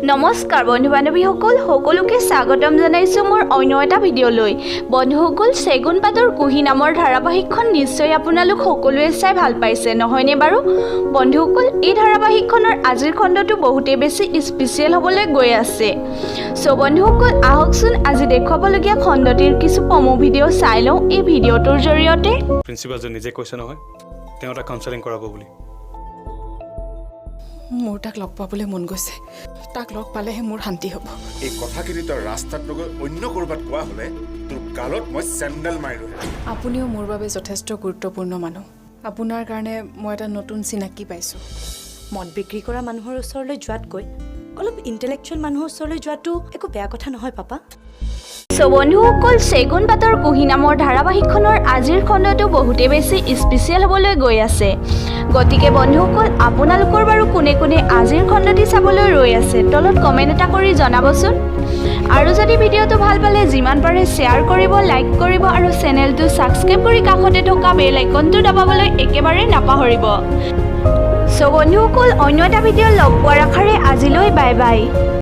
নমস্কাৰ বন্ধু বান্ধৱীসকল সকলোকে স্বাগতম জনাইছো মোৰ অন্য এটা ভিডিঅ'লৈ। বন্ধুসকল সেগুন পাতৰ কুহি নামৰ ধাৰাবাহিকখন নিশ্চয় আপোনালোক সকলোৱে চাই ভাল পাইছে নহয়নে বাৰু? বন্ধুসকল এই ধাৰাবাহিকখনৰ আজিৰ খণ্ডটো বহুতেই বেছি স্পেচিয়েল হ'বলৈ গৈ আছে। সো বন্ধুসকল আহকচোন আজি দেখুৱাবলগীয়া খণ্ডটিৰ কিছু প্ৰমো ভিডিঅ' চাই লওঁ এই ভিডিঅ'টোৰ জৰিয়তে। প্ৰিন্সিপালজন নিজে কৈছে নহয় তেওঁ এটা কাউন্সেলিং কৰাব বুলি। মোৰ তাক লগ পাবলৈ মন গৈছে, তাক লগ পালেহে মোৰ শান্তি হ'ব। এই কথাখিনি তই ৰাস্তাত নগৈ অন্য ক'ৰবাত কোৱা হ'লে তোৰ গালত মই চেণ্ডেল মাৰিলোঁ। আপুনিও মোৰ বাবে যথেষ্ট গুৰুত্বপূৰ্ণ মানুহ। আপোনাৰ কাৰণে মই এটা নতুন চিনাকি পাইছোঁ। মদ বিক্ৰী কৰা মানুহৰ ওচৰলৈ যোৱাতকৈ অলপ ইণ্টেলেকচুৱেল মানুহৰ ওচৰলৈ যোৱাটো একো বেয়া কথা নহয় পাপা। সো বন্ধুসকল সেগুন পাতৰ কুহি নামৰ ধাৰাবাহিকখনৰ আজিৰ খণ্ডটো বহুতেই বেছি স্পেচিয়েল হ'বলৈ গৈ আছে। গতিকে বন্ধুসকল আপোনালোকৰ বাৰু কোনে কোনে আজিৰ খণ্ডটি চাবলৈ ৰৈ আছে তলত কমেণ্ট এটা কৰি জনাবচোন। আৰু যদি ভিডিঅ'টো ভাল পালে যিমান পাৰে শ্বেয়াৰ কৰিব, লাইক কৰিব আৰু চেনেলটো ছাবস্ক্ৰাইব কৰি কাষতে থকা বেল আইকনটো দবাবলৈ একেবাৰে নাপাহৰিব। সো বন্ধুসকল অন্য এটা ভিডিঅ' লগ পোৱাৰ আশাৰে আজিলৈ বাই বাই।